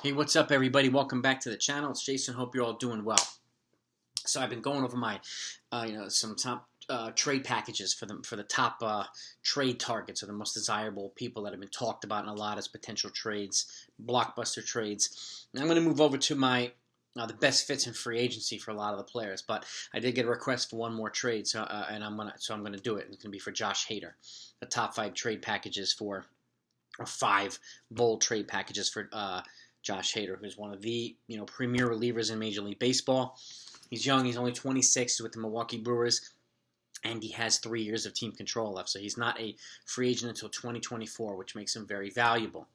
Hey, what's up, everybody? Welcome back to the channel. It's Jason. Hope you're all doing well. So I've been going over my, some top trade packages for the top trade targets, or the most desirable people that have been talked about in a lot as potential trades, blockbuster trades. And I'm going to move over to my the best fits in free agency for a lot of the players. But I did get a request for one more trade, so I'm gonna do it. It's gonna be for Josh Hader. The top 5 trade packages or 5 bold trade packages for Josh Hader, who's one of the premier relievers in Major League Baseball. He's young. He's only 26. He's with the Milwaukee Brewers, and he has 3 years of team control left. So he's not a free agent until 2024, which makes him very valuable.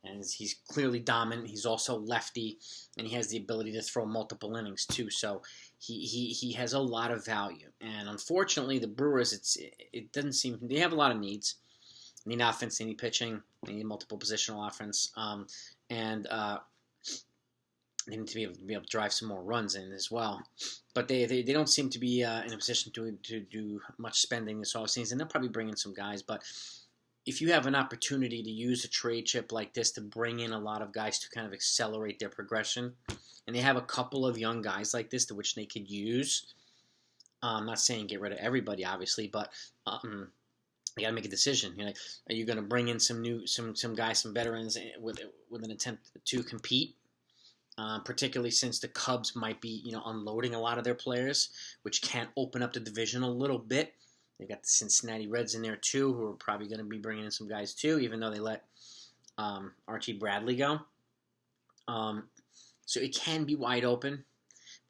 And he's clearly dominant. He's also lefty, and he has the ability to throw multiple innings too. So he has a lot of value. And unfortunately, the Brewers, it doesn't seem they have a lot of needs. They need offense. They need pitching. They need multiple positional offense. And they need to be able to drive some more runs in as well. But they don't seem to be in a position to do much spending this offseason. They'll probably bring in some guys. But if you have an opportunity to use a trade chip like this to bring in a lot of guys to kind of accelerate their progression, and they have a couple of young guys like this to which they could use. I'm not saying get rid of everybody, obviously, but you got to make a decision. Are you going to bring in some guys, some veterans with an attempt to compete? Particularly since the Cubs might be, unloading a lot of their players, which can open up the division a little bit. They've got the Cincinnati Reds in there too, who are probably going to be bringing in some guys too, even though they let Archie Bradley go. So it can be wide open.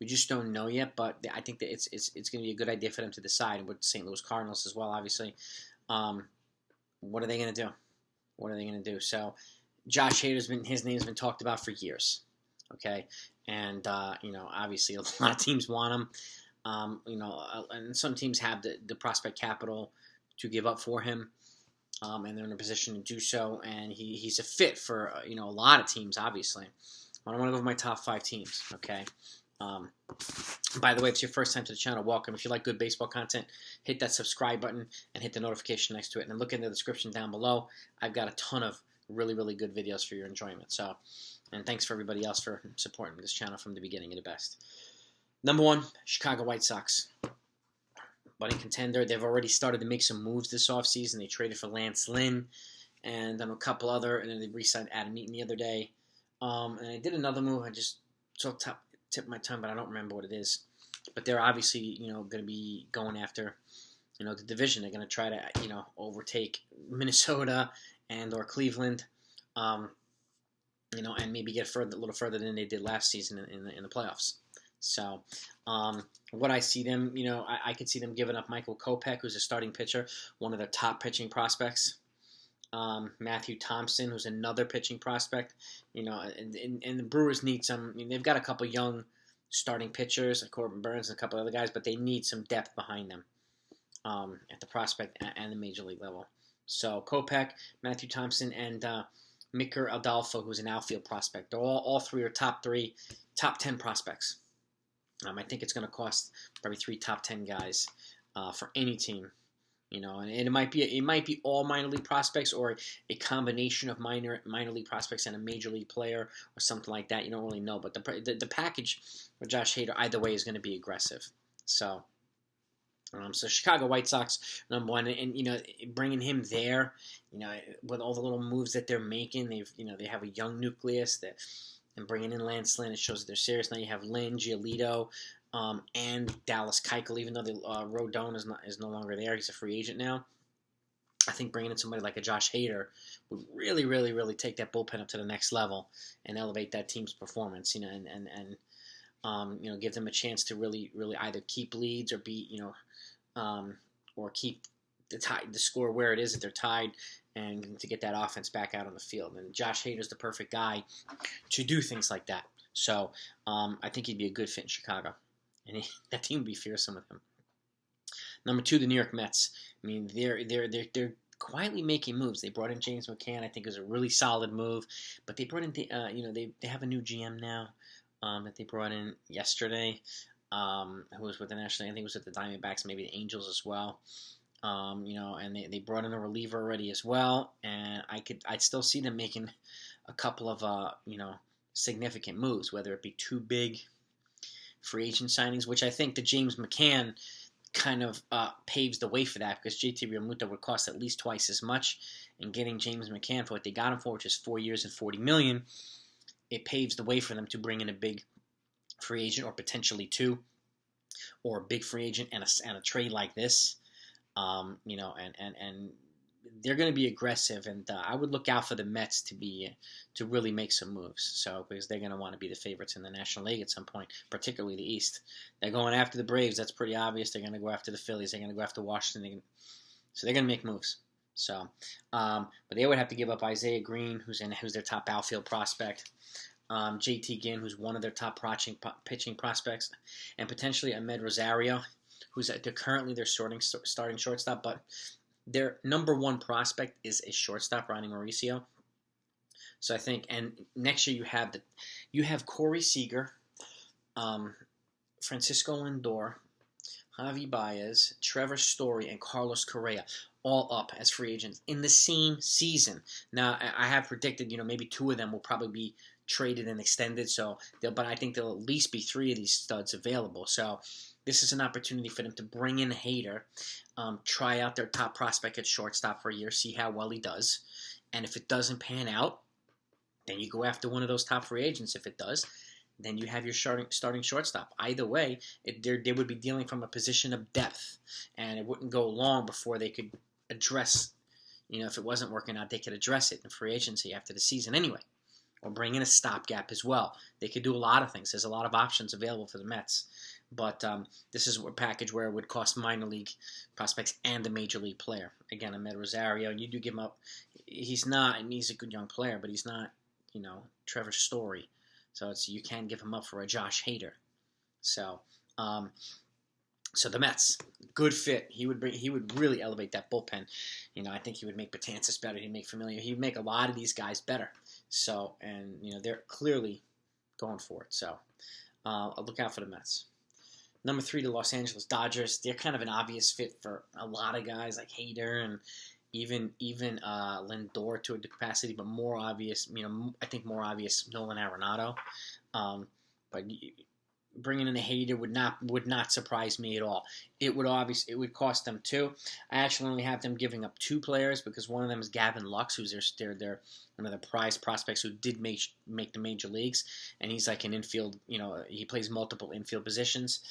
We just don't know yet, but I think that it's going to be a good idea for them to decide. With St. Louis Cardinals as well, obviously. What are they going to do? What are they going to do? So Josh Hader's his name's been talked about for years. Okay, and obviously a lot of teams want him. And some teams have the prospect capital to give up for him, and they're in a position to do so. And he's a fit for a lot of teams, obviously. But I want to go over my top 5 teams. Okay. By the way, if it's your first time to the channel, welcome. If you like good baseball content, hit that subscribe button and hit the notification next to it. And then look in the description down below. I've got a ton of really, really good videos for your enjoyment. And thanks for everybody else for supporting this channel from the beginning of the best. Number 1, Chicago White Sox. Budding contender. They've already started to make some moves this offseason. They traded for Lance Lynn and a couple other, and then they re-signed Adam Eaton the other day. And they did another move. I just tipped my tongue, but I don't remember what it is. But they're obviously, going to be going after, the division. They're going to try to, overtake Minnesota and or Cleveland. And maybe get a little further than they did last season in the playoffs. So, what I see them, I could see them giving up Michael Kopech, who's a starting pitcher, one of their top pitching prospects. Matthew Thompson, who's another pitching prospect. And the Brewers need some. They've got a couple young starting pitchers, like Corbin Burns and a couple other guys, but they need some depth behind them at the prospect and the major league level. So Kopech, Matthew Thompson, and Micker Adolfo, who's an outfield prospect. All 3 are top 10 prospects. I think it's going to cost probably 3 top 10 guys for any team. And it might be all minor league prospects or a combination of minor league prospects and a major league player or something like that. You don't really know, but the package for Josh Hader either way is going to be aggressive. So Chicago White Sox, number 1, and bringing him there, with all the little moves that they're making, they have a young nucleus and bringing in Lance Lynn, it shows that they're serious. Now you have Lynn, Giolito, and Dallas Keuchel, even though Rodon is no longer there, he's a free agent now. I think bringing in somebody like a Josh Hader would really, really, really take that bullpen up to the next level and elevate that team's performance. And give them a chance to really, really either keep leads or be, or keep the score where it is that they're tied, and to get that offense back out on the field. And Josh Hader's the perfect guy to do things like that. So I think he'd be a good fit in Chicago, and that team would be fearsome with him. Number 2, the New York Mets. I mean, they're quietly making moves. They brought in James McCann. I think it was a really solid move, but they brought in they have a new GM now. That they brought in yesterday, who was with the National, I think it was with the Diamondbacks, maybe the Angels as well. And they brought in a reliever already as well, and I'd still see them making a couple of significant moves, whether it be two big free agent signings, which I think the James McCann kind of paves the way for that, because JT Realmuto would cost at least twice as much, and getting James McCann for what they got him for, which is 4 years and $40 million, it paves the way for them to bring in a big free agent, or potentially two, or a big free agent and a trade like this. And they're going to be aggressive, and I would look out for the Mets to really make some moves. So, because they're going to want to be the favorites in the National League at some point, particularly the East. They're going after the Braves. That's pretty obvious. They're going to go after the Phillies. They're going to go after Washington. So they're going to make moves. So, but they would have to give up Isaiah Green, who's their top outfield prospect. JT Ginn, who's one of their top pitching prospects, and potentially Ahmed Rosario, who's currently their starting shortstop, but their number one prospect is a shortstop, Ronnie Mauricio. So I think, and next year you have Corey Seager, Francisco Lindor, Javi Baez, Trevor Story, and Carlos Correa, all up as free agents in the same season. Now, I have predicted, maybe two of them will probably be traded and extended, but I think there'll at least be three of these studs available. So this is an opportunity for them to bring in Hader, try out their top prospect at shortstop for a year, see how well he does, and if it doesn't pan out, then you go after one of those top free agents. If it does, then you have your starting shortstop. Either way, they would be dealing from a position of depth, and it wouldn't go long before they could address, if it wasn't working out, they could address it in free agency after the season anyway, or bring in a stopgap as well. They could do a lot of things. There's a lot of options available for the Mets. But this is a package where it would cost minor league prospects and a major league player. Again, Ahmed Rosario, and you do give him up. He's a good young player, but he's not, Trevor Story. So you can give him up for a Josh Hader. So the Mets, good fit. He would really elevate that bullpen. I think he would make Betances better. He'd make Familia. He would make a lot of these guys better. So, and they're clearly going for it. So I'll look out for the Mets. Number 3, the Los Angeles Dodgers. They're kind of an obvious fit for a lot of guys like Hader and even Lindor to a capacity, but more obvious, I think more obvious Nolan Arenado. But bringing in a Hader would not surprise me at all. It would cost them 2. I actually only have them giving up 2 players, because one of them is Gavin Lux, who's their one of the prized prospects who did make the major leagues, and he's like an infield. He plays multiple infield positions.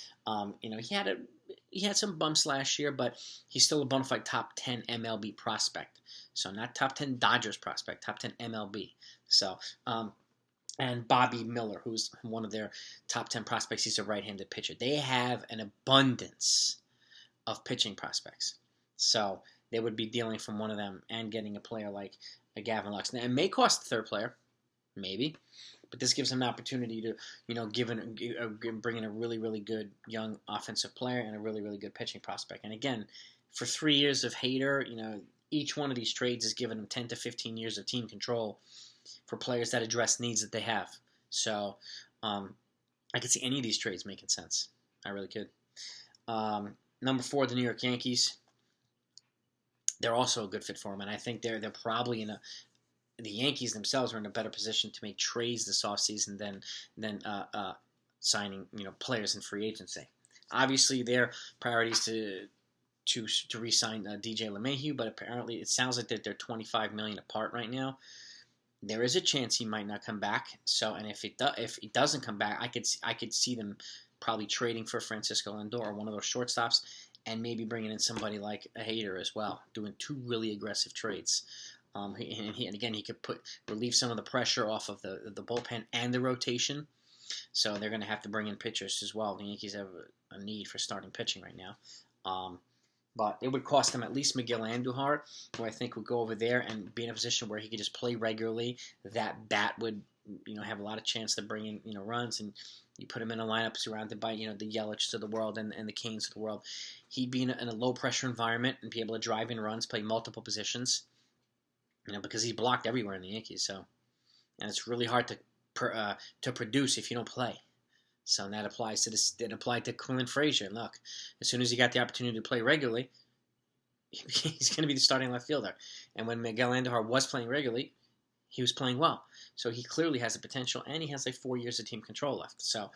He had some bumps last year, but he's still a bona fide top 10 MLB prospect. So not top 10 Dodgers prospect, top 10 MLB. So. And Bobby Miller, who's one of their top 10 prospects. He's a right-handed pitcher. They have an abundance of pitching prospects. So they would be dealing from one of them and getting a player like a Gavin Lux. Now, it may cost the third player, maybe, but this gives them an opportunity to, bring in a really, really good young offensive player and a really, really good pitching prospect. And again, for 3 years of Hader, each one of these trades is giving them 10 to 15 years of team control for players that address needs that they have. So I could see any of these trades making sense. I really could. Number 4, the New York Yankees. They're also a good fit for them, and I think they're probably the Yankees themselves are in a better position to make trades this offseason than signing players in free agency. Obviously, their priorities to re-sign DJ LeMahieu, but apparently it sounds like that they're $25 million apart right now. There is a chance he might not come back. So, and if he doesn't come back, I could see them probably trading for Francisco Lindor or one of those shortstops, and maybe bringing in somebody like a Hader as well, doing 2 really aggressive trades. And again, he could relieve some of the pressure off of the bullpen and the rotation. So they're going to have to bring in pitchers as well. The Yankees have a need for starting pitching right now. But it would cost them at least Miguel Andujar, who I think would go over there and be in a position where he could just play regularly. That bat would, have a lot of chance to bring in, runs, and you put him in a lineup surrounded by, the Yelichs of the world and the Canes of the world. He'd be in a low-pressure environment and be able to drive in runs, play multiple positions, because he's blocked everywhere in the Yankees. So, and it's really hard to produce if you don't play. So that applies to this. That applied to Quillen Frazier. Look, as soon as he got the opportunity to play regularly, he's going to be the starting left fielder. And when Miguel Andujar was playing regularly, he was playing well. So he clearly has the potential, and he has like 4 years of team control left. So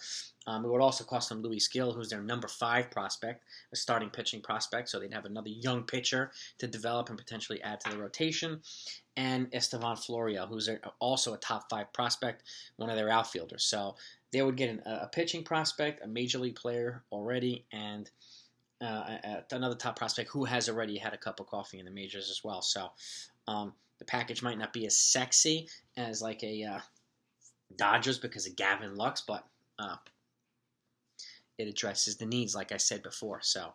it would also cost them Louis Gill, who's their number 5 prospect, a starting pitching prospect. So they'd have another young pitcher to develop and potentially add to the rotation. And Estevan Florial, who's also a top 5 prospect, one of their outfielders. So they would get a pitching prospect, a major league player already, and another top prospect who has already had a cup of coffee in the majors as well. So the package might not be as sexy as like a Dodgers because of Gavin Lux, but it addresses the needs, like I said before. So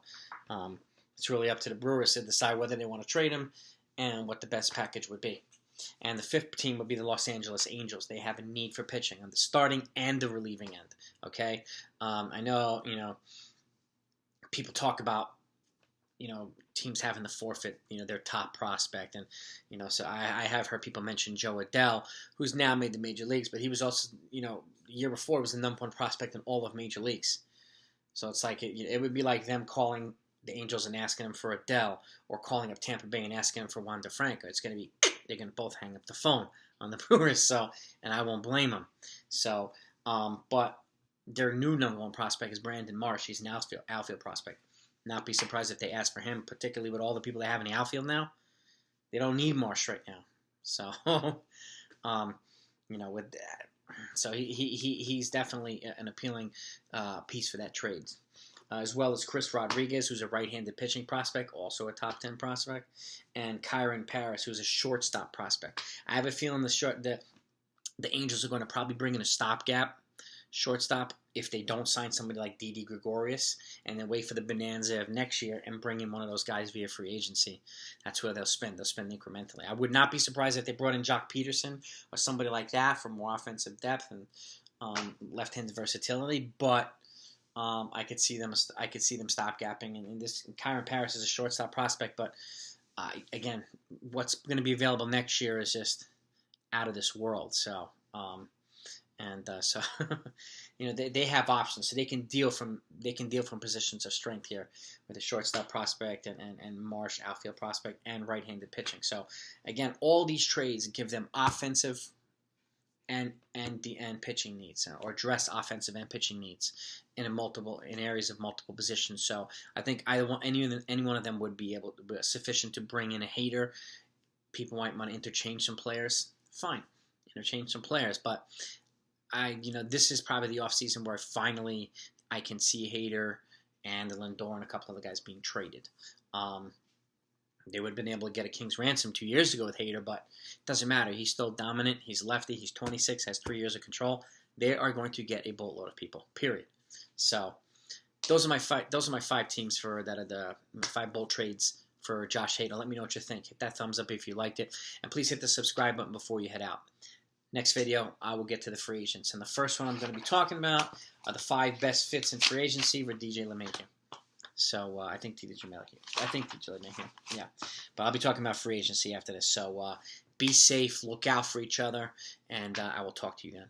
it's really up to the Brewers to decide whether they want to trade him and what the best package would be. And the 5th team would be the Los Angeles Angels. They have a need for pitching on the starting and the relieving end. Okay, I know people talk about teams having to forfeit their top prospect, and so I have heard people mention Joe Adele, who's now made the major leagues, but he was also the year before was the number 1 prospect in all of major leagues. So it's like it would be like them calling the Angels and asking them for Adele, or calling up Tampa Bay and asking them for Juan DeFranco. It's going to be they're going to both hang up the phone on the Brewers. So, and I won't blame them. So, but their new number 1 prospect is Brandon Marsh. He's an outfield prospect. Not be surprised if they ask for him, particularly with all the people they have in the outfield now. They don't need Marsh right now. So, with that, so he's definitely an appealing piece for that trade. As well as Chris Rodriguez, who's a right-handed pitching prospect, also a top 10 prospect, and Kyron Paris, who's a shortstop prospect. I have a feeling the Angels are going to probably bring in a stopgap shortstop if they don't sign somebody like Didi Gregorius, and then wait for the bonanza of next year and bring in one of those guys via free agency. That's where they'll spend. They'll spend incrementally. I would not be surprised if they brought in Jock Peterson or somebody like that for more offensive depth and left-handed versatility, but I could see them stopgapping, and this Kyron Paris is a shortstop prospect, but again, what's going to be available next year is just out of this world. So, so they have options, so they can deal from positions of strength here with a shortstop prospect and Marsh outfield prospect and right-handed pitching. So again, all these trades give them offensive and pitching needs, or address offensive and pitching needs in areas of multiple positions. So I think any one of them would be sufficient to bring in a Hader. People might want to interchange some players. Fine, interchange some players, but this is probably the offseason where finally I can see Hader and Lindor and a couple of the guys being traded. They would have been able to get a king's ransom 2 years ago with Hader, but it doesn't matter. He's still dominant. He's lefty. He's 26, has 3 years of control. They are going to get a boatload of people, period. So those are my 5 teams that are the 5 bold trades for Josh Hader. Let me know what you think. Hit that thumbs up if you liked it, and please hit the subscribe button before you head out. Next video, I will get to the free agents, and the first one I'm going to be talking about are the 5 best fits in free agency for DJ LeMahieu. So I think DJ LeMahieu, yeah. But I'll be talking about free agency after this. So be safe, look out for each other, and I will talk to you then.